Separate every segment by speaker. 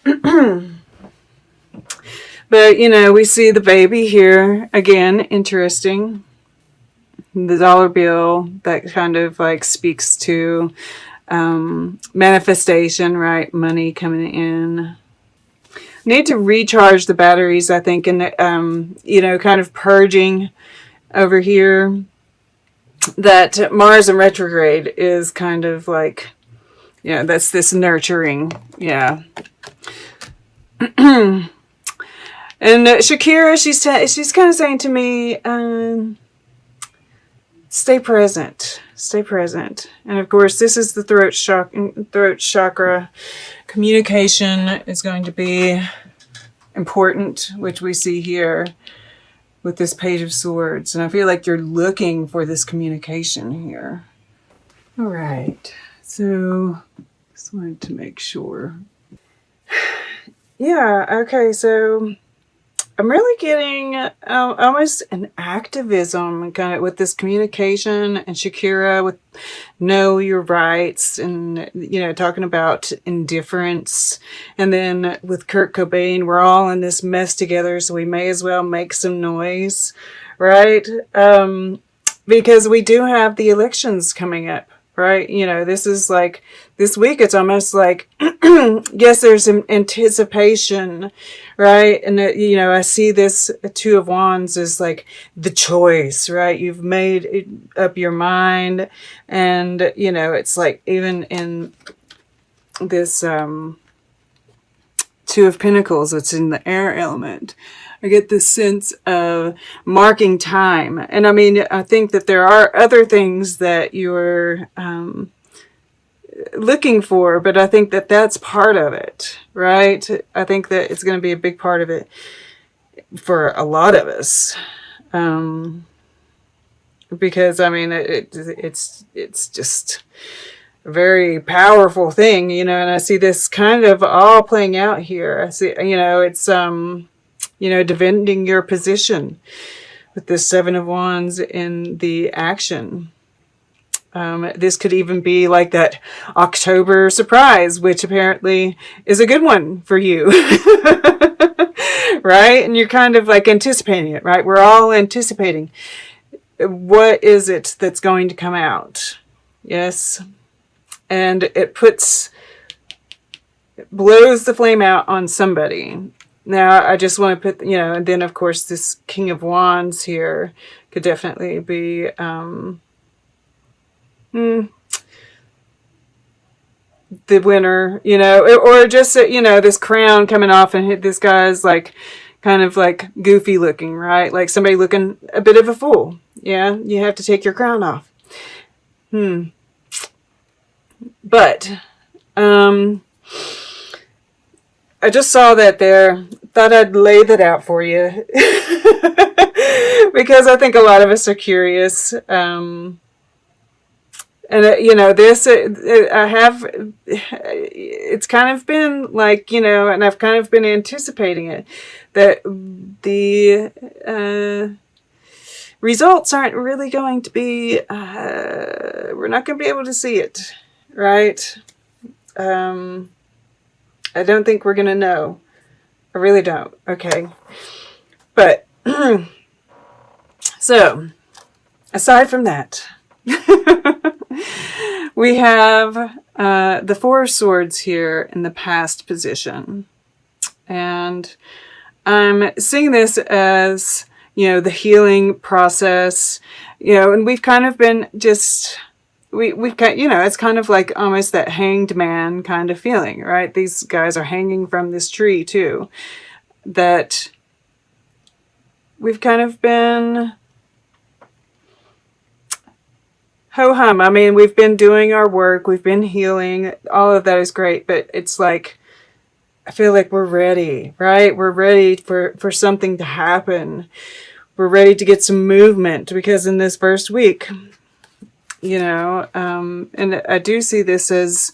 Speaker 1: But, we see the baby here. Again, interesting. The dollar bill that kind of like speaks to manifestation, right? Money coming in. Need to recharge the batteries, I think, and, kind of purging over here. That Mars in retrograde is kind of like, that's this nurturing. Yeah. And Shakira, she's kind of saying to me, stay present. Stay present. And of course, this is the throat chakra. Communication is going to be important, which we see here with this Page of Swords. And I feel like you're looking for this communication here. All right. So, just wanted to make sure. Yeah, okay, so I'm really getting almost an activism kind of with this communication, and Shakira with know your rights, and, talking about indifference. And then with Kurt Cobain, we're all in this mess together, so we may as well make some noise, right? Because we do have the elections coming up. Right? This is like, this week it's almost like, yes, there's an anticipation, right? And, I see this Two of Wands as like the choice, right? You've made up your mind. And, it's like even in this Two of Pentacles, it's in the air element. I get this sense of marking time. And I think that there are other things that you're looking for, but I think that that's part of it, right? I think that it's going to be a big part of it for a lot of us. Because, it's just a very powerful thing, and I see this kind of all playing out here. I see, it's, defending your position with the Seven of Wands in the action. This could even be like that October surprise, which apparently is a good one for you. Right? And you're kind of like anticipating it, right? We're all anticipating. What is it that's going to come out? Yes. And it blows the flame out on somebody. Now, I just want to put, and then, of course, this King of Wands here could definitely be, the winner, or just, this crown coming off, and this guy's like, kind of like goofy looking, right? Like somebody looking a bit of a fool. Yeah, you have to take your crown off. But, I just saw that there. Thought I'd lay that out for you. Because I think a lot of us are curious. And, this, it's kind of been like, and I've kind of been anticipating it, that the results aren't really going to be, we're not going to be able to see it, right? I don't think we're going to know. I really don't. Okay. But, so, aside from that, we have the Four of Swords here in the past position. And I'm seeing this as, the healing process, and we've kind of been just... We've got, it's kind of like almost that hanged man kind of feeling, right? These guys are hanging from this tree too. That we've kind of been ho-hum. We've been doing our work. We've been healing. All of that is great. But it's like, I feel like we're ready, right? We're ready for something to happen. We're ready to get some movement, because in this first week... and I do see this as,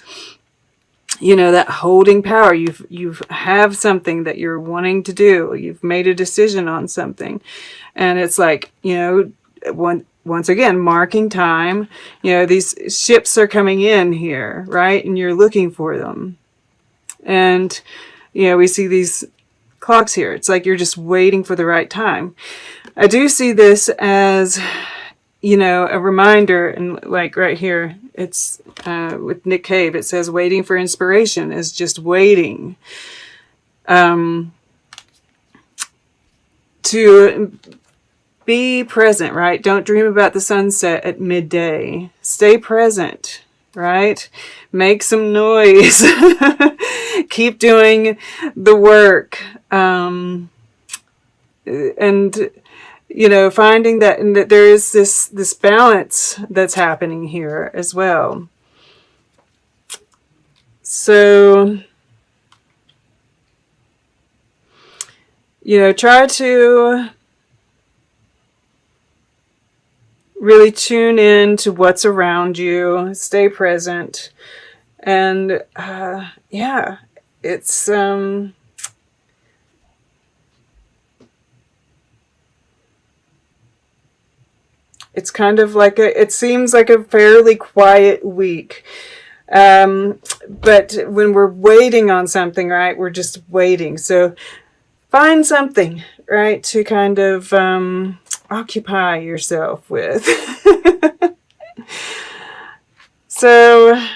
Speaker 1: that holding power. You have something that you're wanting to do. You've made a decision on something. And it's like, once again, marking time. These ships are coming in here, right? And you're looking for them. And, we see these clocks here. It's like you're just waiting for the right time. I do see this as, a reminder, and like right here, it's with Nick Cave, it says waiting for inspiration is just waiting to be present, right? Don't dream about the sunset at midday. Stay present, right? Make some noise. Keep doing the work. And finding that, and that there is this balance that's happening here as well. So, try to really tune in to what's around you, stay present, and it's it's kind of like it seems like a fairly quiet week. But when we're waiting on something, right, we're just waiting. So find something, right, to kind of occupy yourself with. So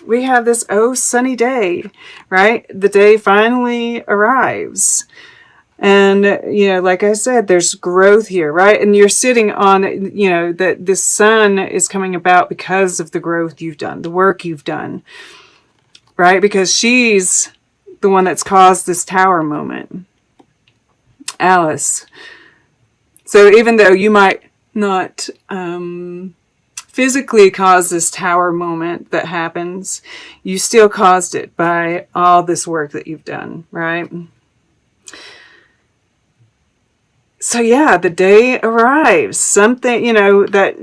Speaker 1: we have this sunny day, right? The day finally arrives. And, like I said, there's growth here, right? And you're sitting on, that the sun is coming about because of the growth you've done, the work you've done, right? Because she's the one that's caused this tower moment, Alice. So even though you might not physically cause this tower moment that happens, you still caused it by all this work that you've done, right? So yeah, the day arrives. Something, that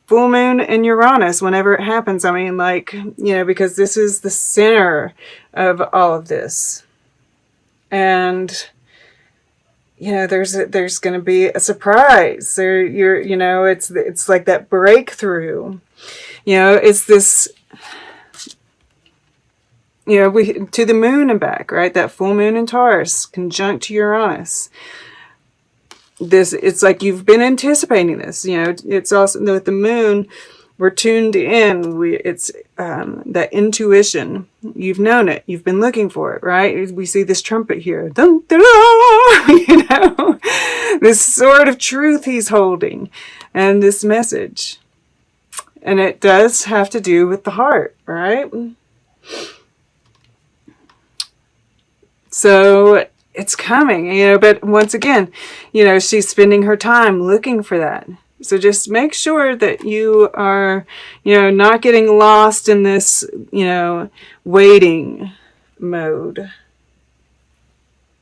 Speaker 1: full moon in Uranus, whenever it happens, I mean, because this is the center of all of this. And, there's going to be a surprise. It's like that breakthrough. It's this, to the moon and back, right? That full moon in Taurus, conjunct to Uranus. It's like you've been anticipating this, it's also with the moon, we're tuned in. It's that intuition. You've known it. You've been looking for it, right? We see this trumpet here. Dun, dun, dun, this sort of truth he's holding and this message. And it does have to do with the heart, right? So it's coming, but once again, she's spending her time looking for that. So just make sure that you are, not getting lost in this, waiting mode,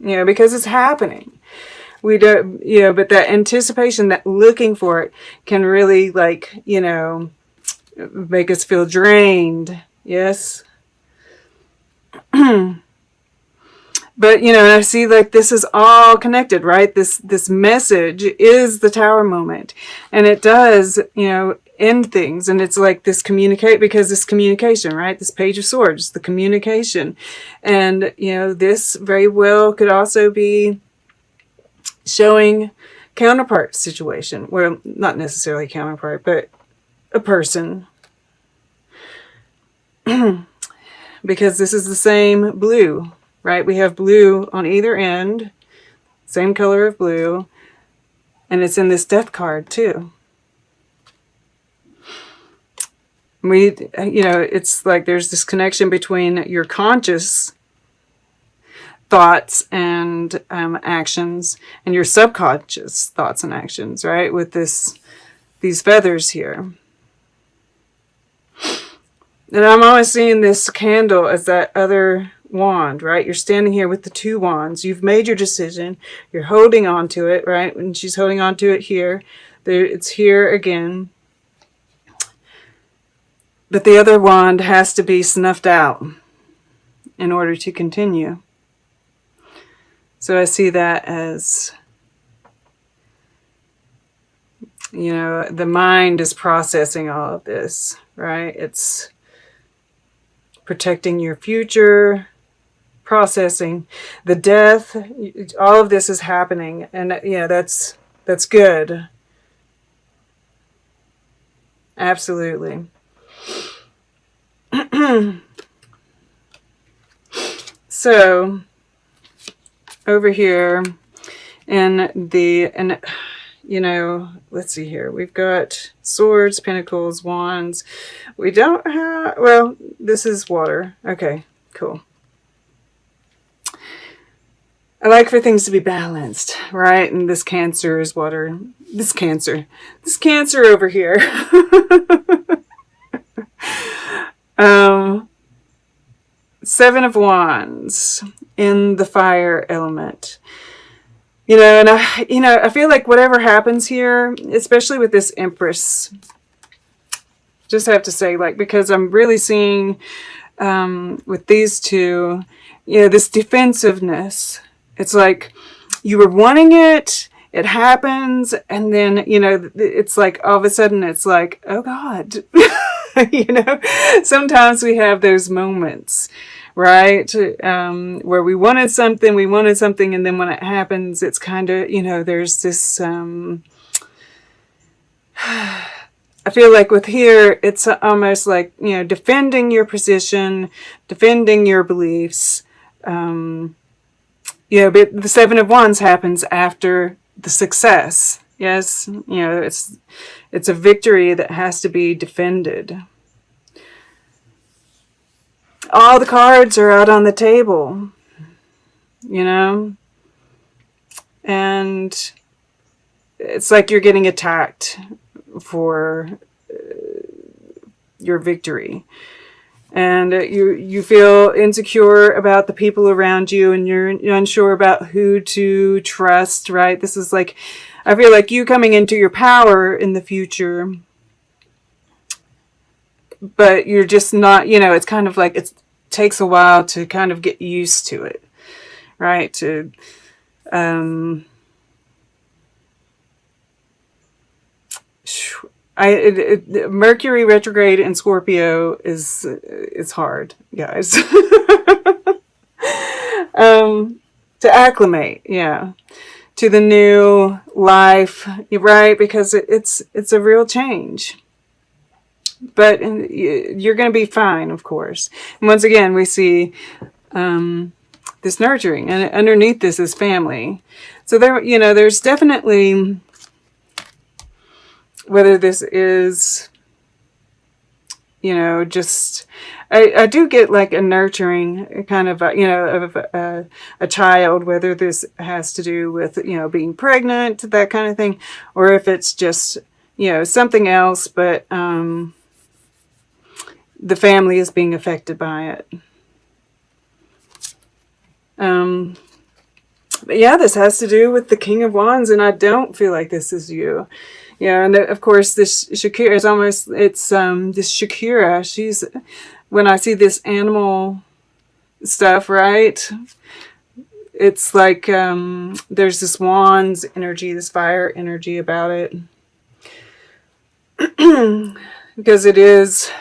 Speaker 1: because it's happening. We don't, but that anticipation, that looking for it can really make us feel drained. Yes. But, I see this is all connected, right? This message is the tower moment. And it does, end things. And it's like this communication, right? This Page of Swords, the communication. And, this very well could also be showing counterpart situation. Well, not necessarily counterpart, but a person. Because this is the same blue. Right, we have blue on either end, same color of blue, and it's in this death card too. It's like there's this connection between your conscious thoughts and actions and your subconscious thoughts and actions, right? With these feathers here. And I'm always seeing this candle as that other wand, right? You're standing here with the two wands. You've made your decision. You're holding on to it, right? And she's holding on to it here. It's here again. But the other wand has to be snuffed out in order to continue. So I see that as, the mind is processing all of this, right? It's protecting your future. processing the death. All of this is happening, and that's good. Absolutely. So over here and let's see here. We've got swords, pentacles, wands. We don't have, well, this is water. Okay, cool. I like for things to be balanced, right? And this Cancer is water. This Cancer over here. Seven of Wands in the fire element. And I feel like whatever happens here, especially with this Empress, just have to say, because I'm really seeing with these two, this defensiveness. It's like you were wanting it, it happens, and then, it's like all of a sudden it's like, oh God. Sometimes we have those moments, right? Where we wanted something, and then when it happens, it's kind of, there's this, I feel like with here, it's almost like, defending your position, defending your beliefs. But the Seven of Wands happens after the success. Yes, it's a victory that has to be defended. All the cards are out on the table, and it's like you're getting attacked for your victory. And you feel insecure about the people around you, and you're unsure about who to trust, right? This is like, I feel like you coming into your power in the future, but you're just not, it's kind of like it takes a while to kind of get used to it, right? Mercury retrograde in Scorpio is hard, guys. To acclimate, to the new life, right? Because it's a real change. But you're going to be fine, of course. And once again, we see this nurturing, and underneath this is family. So there's definitely, whether this is, just, I do get like a nurturing kind of, of a child, whether this has to do with, being pregnant, that kind of thing, or if it's just, something else, but the family is being affected by it. But yeah, this has to do with the King of Wands, and I don't feel like this is you. And of course, this Shakira is almost, it's this Shakira, she's, when I see this animal stuff, right? It's like there's this wands energy, this fire energy about it. Because it is,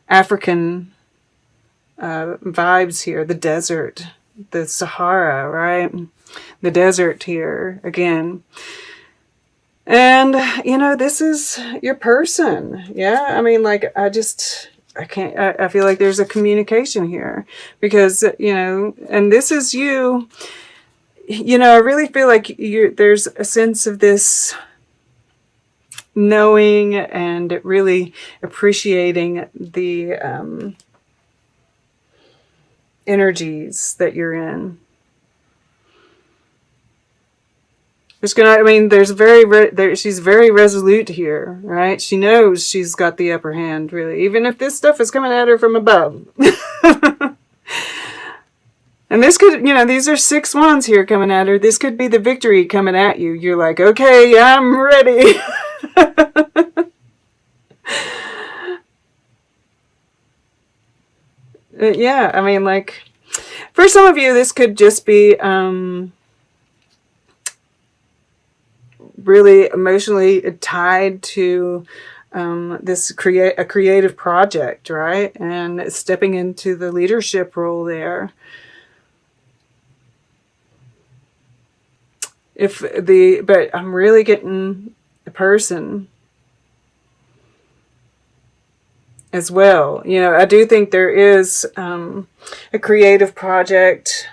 Speaker 1: African vibes here, the desert, the Sahara, right? The desert here again. And, this is your person. Yeah. I mean, like, I feel like there's a communication here because, and this is you, I really feel like there's a sense of this knowing and really appreciating the energies that you're in. There's she's very resolute here, right? She knows she's got the upper hand, really, even if this stuff is coming at her from above. And this could, these are 6 wands here coming at her. This could be the victory coming at you. You're like, okay, I'm ready. Yeah, I mean, like, for some of you, this could just be really emotionally tied to this creative project, right? And stepping into the leadership role there. But I'm really getting a person as well. You know, I do think there is a creative project,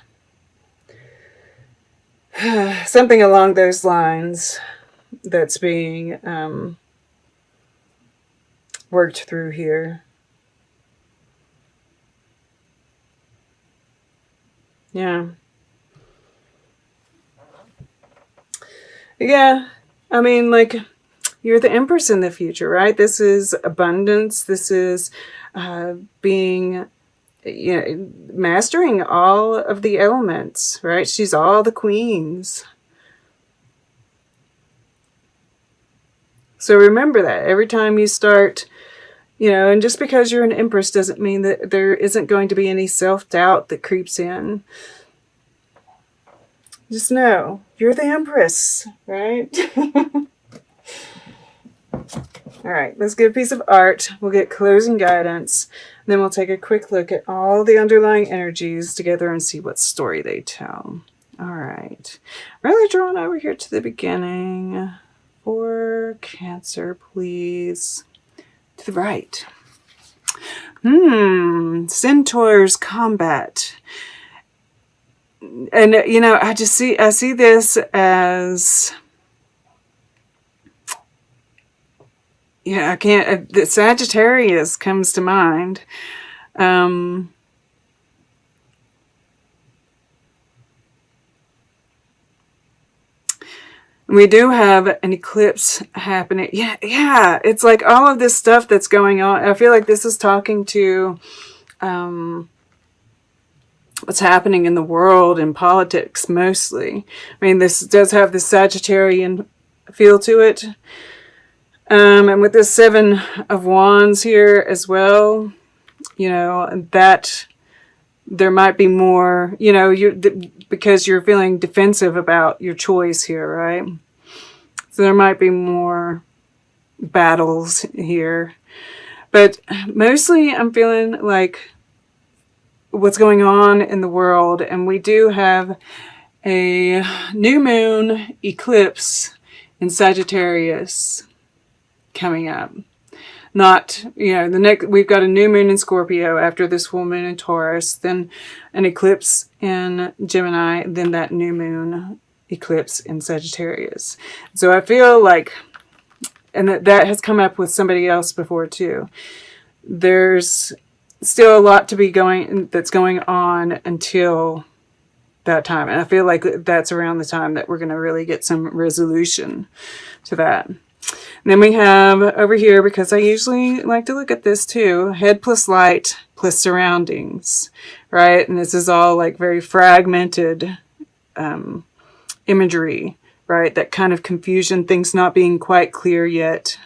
Speaker 1: something along those lines that's being worked through here. Yeah. Yeah. I mean, like, you're the Empress in the future, right? This is abundance. This is being, you know, mastering all of the elements, right? She's all the queens. So remember that every time you start, you know, and just because you're an Empress doesn't mean that there isn't going to be any self-doubt that creeps in. Just know you're the Empress, right? All right, let's get a piece of art. We'll get closing guidance. Then we'll take a quick look at all the underlying energies together and see what story they tell. All right, really drawn over here to the beginning. For Cancer, please. To the right. Centaur's combat. And, you know, I see this as, yeah, I can't, the Sagittarius comes to mind. We do have an eclipse happening. Yeah, it's like all of this stuff that's going on. I feel like this is talking to what's happening in the world and politics mostly. I mean, this does have the Sagittarian feel to it. And with this Seven of Wands here as well, you know, that there might be more, you know, because you're feeling defensive about your choice here, right? So there might be more battles here. But mostly I'm feeling like what's going on in the world, and we do have a new moon eclipse in Sagittarius coming up. Not, you know, we've got a new moon in Scorpio after this full moon in Taurus, then an eclipse in Gemini, then that new moon eclipse in Sagittarius. So I feel like, and that has come up with somebody else before too, there's still a lot to be that's going on until that time. And I feel like that's around the time that we're going to really get some resolution to that. And then we have over here, because I usually like to look at this too, head plus light plus surroundings, right? And this is all like very fragmented imagery, right? That kind of confusion, things not being quite clear yet